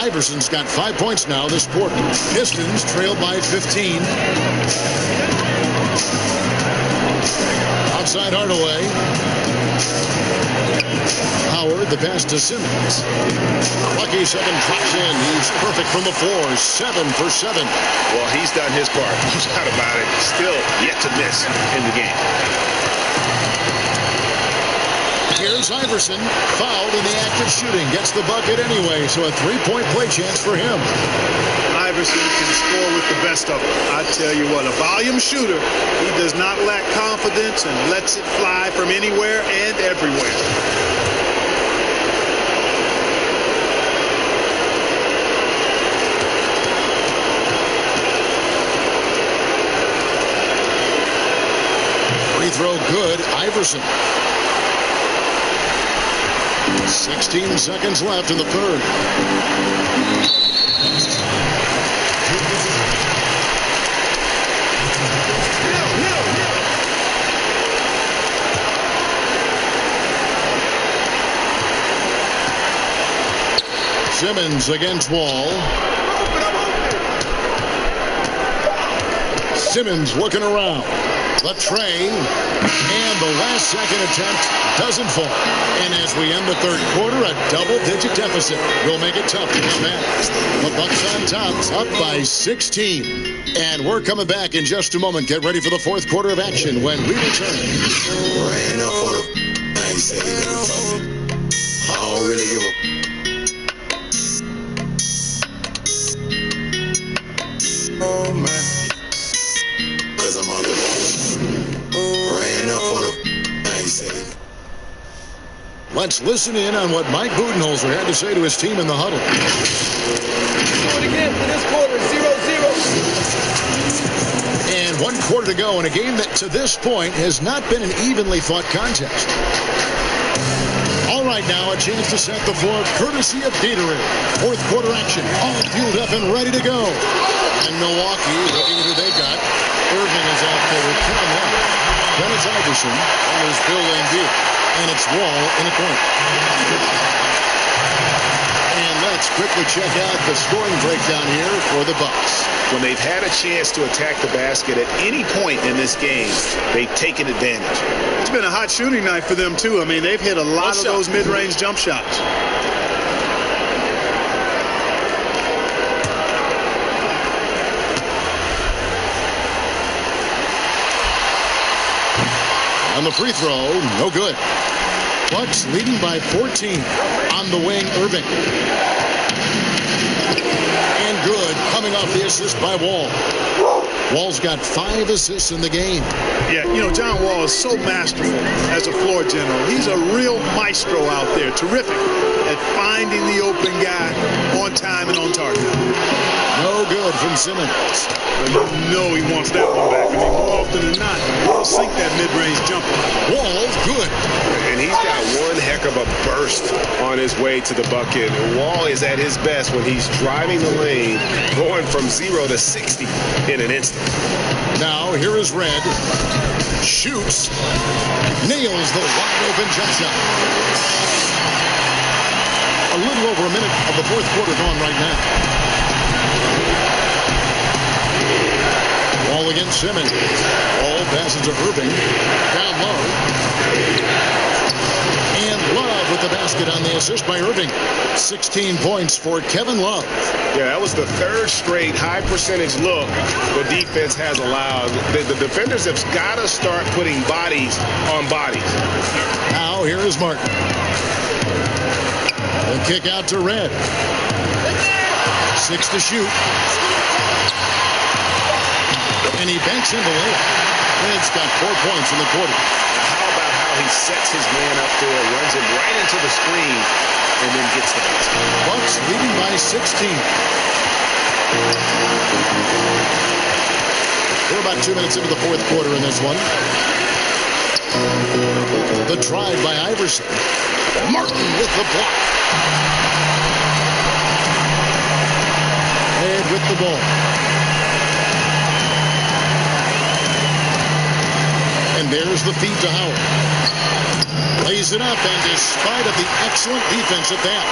Iverson's got 5 points now this quarter. Pistons trail by 15. Outside Hardaway. the pass to Simmons. Lucky second drops in. He's perfect from the floor. 7 for 7. Well, he's done his part. No doubt about it. Still yet to miss in the game. Here's Iverson, fouled in the act of shooting. Gets the bucket anyway, so a three-point play chance for him. Iverson can score with the best of them. I tell you what, a volume shooter. He does not lack confidence and lets it fly from anywhere and everywhere. Free throw good, Iverson. 16 seconds left in the third. Simmons against Wall. Simmons looking around. The tray, and the last second attempt doesn't fall. And as we end the third quarter, a double-digit deficit will make it tough to come back. The Bucks on top, up by 16. And we're coming back in just a moment. Get ready for the fourth quarter of action when we return. Ran up on him. I ain't said he never told me. I don't really give a... Oh, man. Cause I'm on the ran up on him. I ain't said it. Let's listen in on what Mike Budenholzer had to say to his team in the huddle. Do it again for this quarter, 0-0. And 1 quarter to go in a game that to this point has not been an evenly fought contest. All right, now a chance to set the floor courtesy of Gatorade. Fourth quarter action, all fueled up and ready to go. And Milwaukee, looking at who they got. Irving is out there with Kevin Love. Then it's Iverson. And there's Bill Laimbeer. And it's Wall in the corner. And let's quickly check out the scoring breakdown here for the Bucks. When they've had a chance to attack the basket at any point in this game, they've taken advantage. It's been a hot shooting night for them, too. I mean, they've hit a lot of those mid-range jump shots. On the free throw, no good. Bucks leading by 14. On the wing, Irving. And good, coming off the assist by Wall. Wall's got 5 assists in the game. Yeah, you know, John Wall is so masterful as a floor general. He's a real maestro out there, terrific at finding the open guy on time and on target. No good from Simmons. Well, you know he wants that one back. I mean, more often than not, he'll sink that mid-range jumper. Wall's good. And he's got one heck of a burst on his way to the bucket. Wall is at his best when he's driving the lane, going from 0 to 60 in an instant. Now, here is Red. Shoots. Nails the wide-open jump shot. A little over a minute of the fourth quarter gone right now. Wall against Simmons. All passes to Irving. Down low. And Love with the basket on the assist by Irving. 16 points for Kevin Love. Yeah, that was the third straight high percentage look the defense has allowed. The defenders have got to start putting bodies on bodies. Now here is Martin. The kick out to Red. 6 to shoot. And he banks in the layup. Red's got 4 points in the quarter. How about how he sets his man up there, runs him right into the screen, and then gets the basket. Bucks leading by 16. We're about 2 minutes into the fourth quarter in this one. The drive by Iverson. Martin with the block. And with the ball. And there's the feed to Howard. Lays it up, and despite of the excellent defense at that.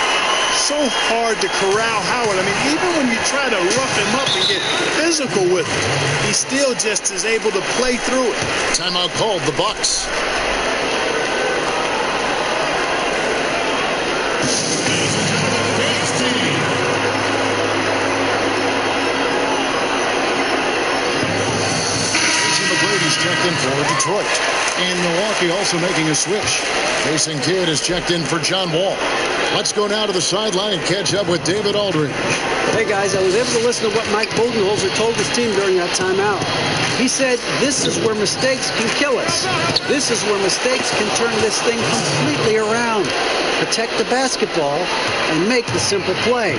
So hard to corral Howard. I mean, even when you try to rough him up and get physical with him, he still just is able to play through it. Timeout called, the Bucks. in for Detroit. And Milwaukee also making a switch. Jason Kidd is checked in for John Wall. Let's go now to the sideline and catch up with David Aldridge. Hey, guys, I was able to listen to what Mike Budenholzer told his team during that timeout. He said, this is where mistakes can kill us. This is where mistakes can turn this thing completely around. Protect the basketball and make the simple play.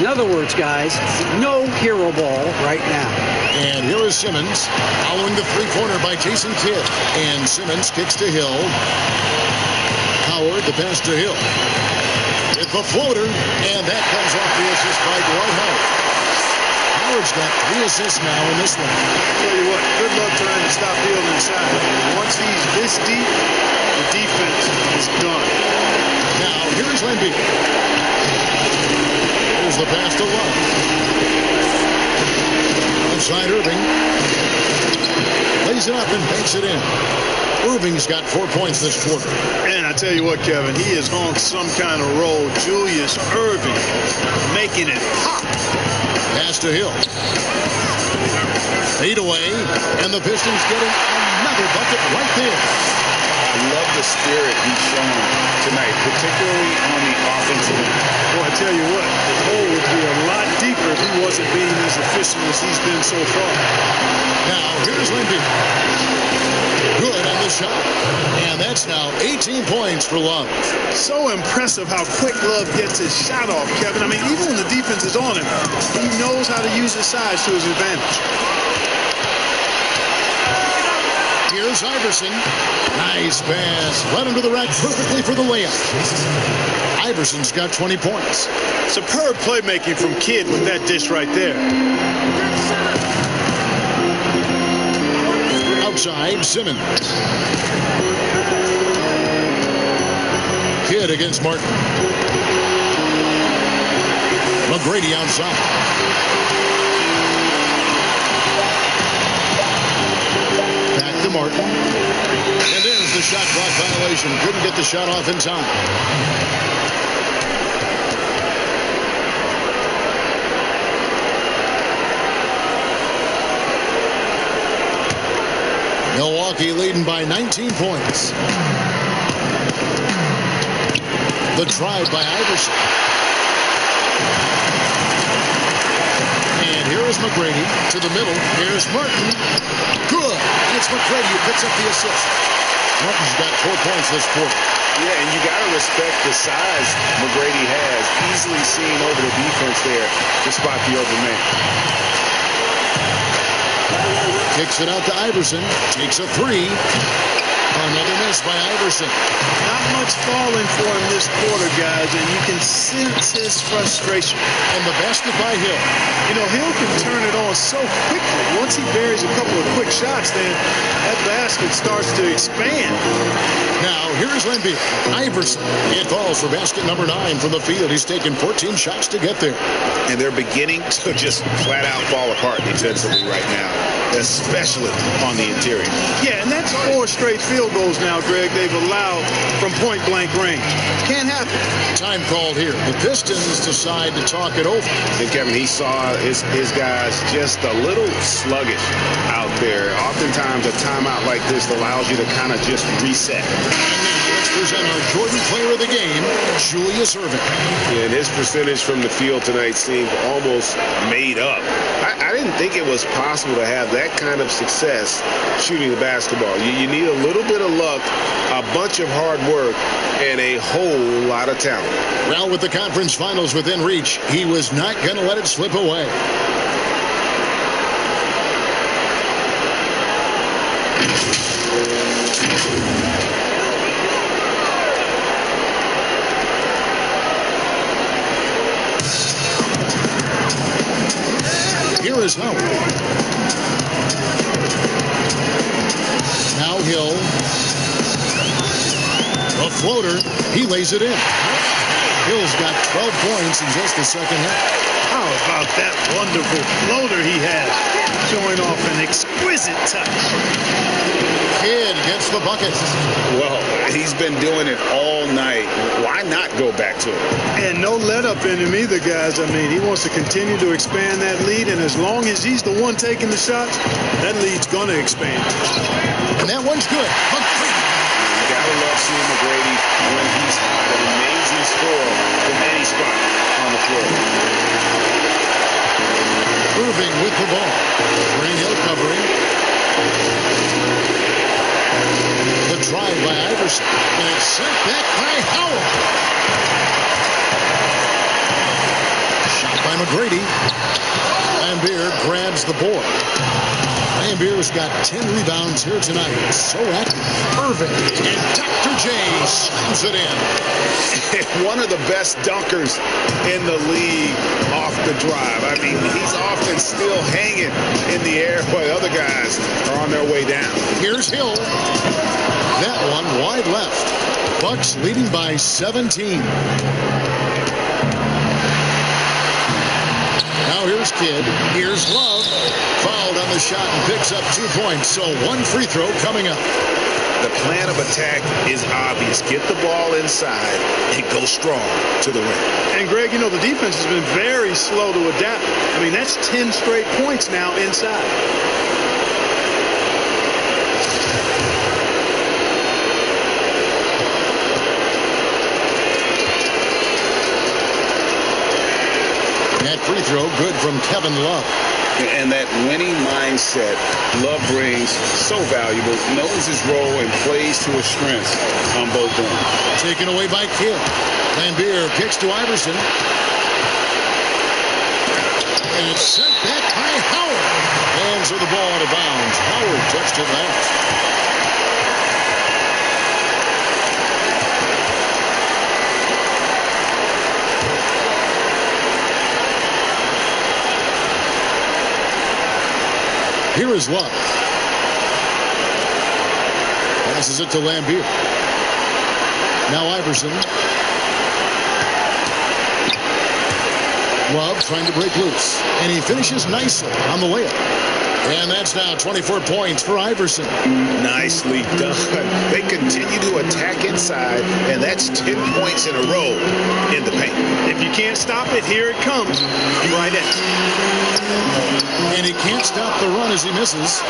In other words, guys, no hero ball right now. And here is Simmons following the three-pointer by Jason Kidd. And Simmons kicks to Hill. Howard, the pass to Hill. With the floater, and that comes off the assist by Dwight Howard. Howard's got 3 assists now in this one. I'll tell you what, good luck trying to stop Hill inside. Once he's this deep, the defense is done. Now, here's Embiid. Here's the pass to Love. Inside Irving. Lays it up and banks it in. Irving's got 4 points this quarter. And I tell you what, Kevin, he is on some kind of roll. Julius Irving making it hot. Pass to Hill. Fade away, and the Pistons getting another bucket right there. I love the spirit he's shown tonight, particularly on the offensive end. Boy, I tell you what, the hole would be a lot deeper if he wasn't being as efficient as he's been so far. Now, here's Lindy. Good on the shot. And that's now 18 points for Love. So impressive how quick Love gets his shot off, Kevin. I mean, even when the defense is on him, he knows how to use his size to his advantage. Here's Iverson. Nice pass. Right under the rack perfectly for the layup. Iverson's got 20 points. Superb playmaking from Kidd with that dish right there. Outside, Simmons. Kidd against Martin. McGrady outside. Back to Martin. And there's the shot clock violation. Couldn't get the shot off in time. Milwaukee leading by 19 points. The drive by Iverson. And here is McGrady to the middle. Here's Martin. Good. It's McGrady who picks up the assist. Martin's got 4 points this quarter. Yeah, and you got to respect the size McGrady has. Easily seen over the defense there to spot the open man. Kicks it out to Iverson. Takes a three. Another miss by Iverson. Not much falling for him this quarter, guys, and you can sense his frustration. And the basket by Hill. You know, Hill can turn it on so quickly. Once he buries a couple of quick shots, then that basket starts to expand. Now, here's Embiid. Iverson. It falls for basket number 9 from the field. He's taken 14 shots to get there. And they're beginning to just flat out fall apart defensively right now, especially on the interior. Yeah, and that's 4 straight field goals now, Greg, they've allowed from point-blank range. Can't happen. Time called here. The Pistons decide to talk it over. And Kevin, he saw his guys just a little sluggish out there. Oftentimes, a timeout like this allows you to kind of just reset. Let's present our Jordan player of the game, Julius Irving. And his percentage from the field tonight seemed almost made up. I didn't think it was possible to have that kind of success shooting the basketball. You need a little bit of luck, a bunch of hard work, and a whole lot of talent. Well, with the conference finals within reach, he was not going to let it slip away. Here is Howard. Now Hill. A floater. He lays it in. Hill's got 12 points in just the second half. How about that wonderful floater he has? Showing off an exquisite touch. Kidd gets the bucket. Well, he's been doing it all night. Why not go back to it? And no let up in him either, guys. I mean, he wants to continue to expand that lead, and as long as he's the one taking the shots, that lead's going to expand. And that one's good. You gotta love seeing McGrady when he's hot. An amazing score from any spot on the floor. Irving with the ball. Green Hill covering. The drive by Iverson. And it's sent back by Howard. Shot by McGrady. Lambeer grabs the board. Lambeer's got 10 rebounds here tonight. So active. Irving and Dr. J slams it in. One of the best dunkers in the league off the drive. I mean, he's often still hanging in the air while other guys are on their way down. Here's Hill. That one wide left. Bucks leading by 17. Now here's Kidd. Here's Love. Fouled on the shot and picks up 2 points. So one free throw coming up. The plan of attack is obvious. Get the ball inside and go strong to the rim. And Greg, you know, the defense has been very slow to adapt. I mean, that's 10 straight points now inside. That free throw good from Kevin Love. And that winning mindset Love brings, so valuable, knows his role and plays to his strengths on both ends. Taken away by Kidd. Lambeer kicks to Iverson. And it's sent back by Howard. Hands of the ball out of bounds. Howard touched it last. Here is Love. Passes it to Lambeer. Now Iverson. Love trying to break loose. And he finishes nicely on the layup. And that's now 24 points for Iverson. Nicely done. They continue to attack inside, and that's 10 points in a row in the paint. If you can't stop it, here it comes. Right at. And he can't stop the run as he misses.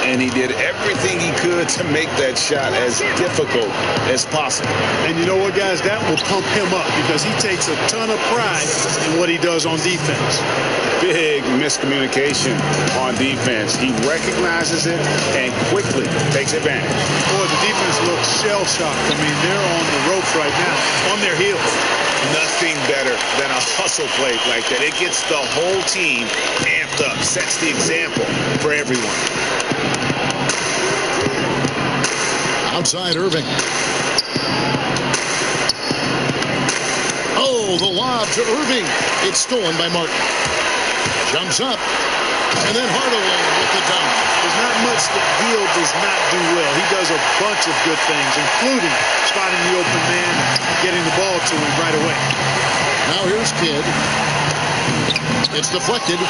And he did everything he could to make that shot as difficult as possible. And you know what, guys? That will pump him up because he takes a ton of pride in what he does on defense. Big miscommunication on defense. He recognizes it and quickly takes advantage. Boy, the defense looks shell-shocked. I mean, they're on the ropes right now, on their heels. Nothing better than a hustle play like that. It gets the whole team amped up, sets the example for everyone. Outside Irving. Oh, the lob to Irving. It's stolen by Martin. Jumps up. And then Hardaway with the dunk. There's not much that Hill does not do well. He does a bunch of good things, including spotting the open man, getting the ball to him right away. Now here's Kidd. It's deflected.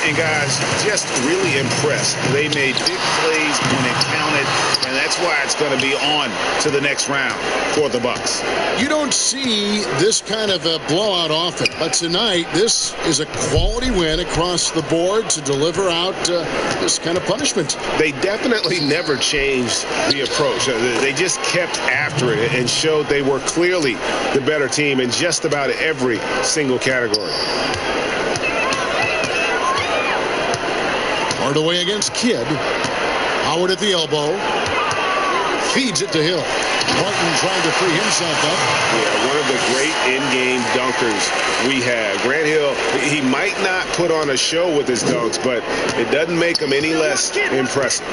And guys, just really impressed. They made big plays when it counted, and that's why it's going to be on to the next round for the Bucks. You don't see this kind of a blowout often, but tonight this is a quality win across the board to deliver out this kind of punishment. They definitely never changed the approach. They just kept after it and showed they were clearly the better team in just about every single category. Hardaway against Kidd. Howard at the elbow. Feeds it to Hill. Martin trying to free himself up. Yeah, one of the great in-game dunkers we have. Grant Hill, he might not put on a show with his dunks, but it doesn't make him any less impressive.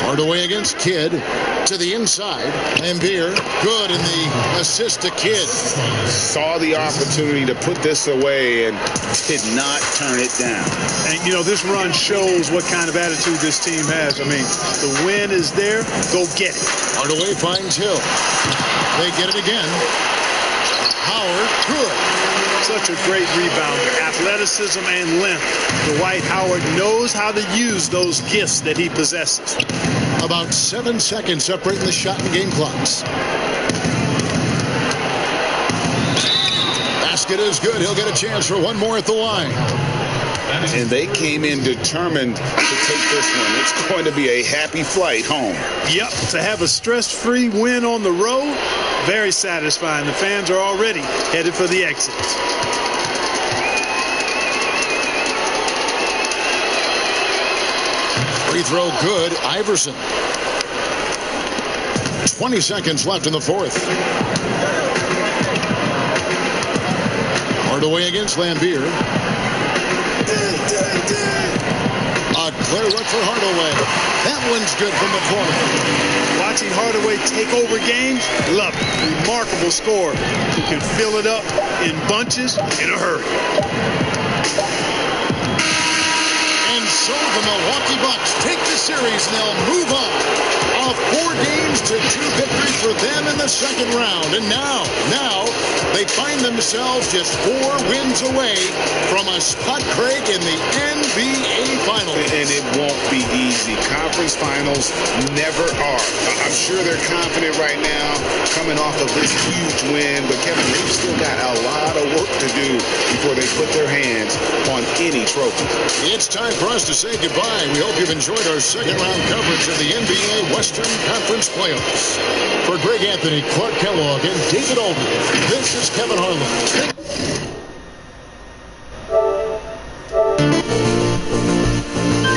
Hardaway against Kidd. To the inside. Lambeer, good in the assist to Kidd. Saw the opportunity to put this away and did not turn it down. And, you know, this run shows what kind of attitude this team has. I mean, the win is there. Go get it. Hardaway finds Hill. They get it again. Howard, good. Such a great rebounder. Athleticism and length. Dwight Howard knows how to use those gifts that he possesses. About 7 seconds separating the shot and game clocks. Basket is good. He'll get a chance for one more at the line. And they came in determined to take this one. It's going to be a happy flight home. Yep, to have a stress-free win on the road, very satisfying. The fans are already headed for the exits. Free throw good. Iverson. 20 seconds left in the fourth. Hardaway against Lambier. A clear look for Hardaway. That one's good from the corner. Watching Hardaway take over games, love it. Remarkable scorer who can fill it up in bunches in a hurry. And so the Milwaukee Bucks take the series and they'll move on. 4 games to 2 victories for them in the second round. And now they find themselves just 4 wins away from a spot, Craig, in the NBA Finals. And it won't be easy. Conference Finals never are. I'm sure they're confident right now coming off of this huge win. But, Kevin, they've still got a lot of work to do before they put their hands on any trophy. It's time for us to say goodbye. We hope you've enjoyed our second round coverage of the NBA Western Conference Playoffs. For Greg Anthony, Clark Kellogg, and David Aldridge, this is Kevin Harlan.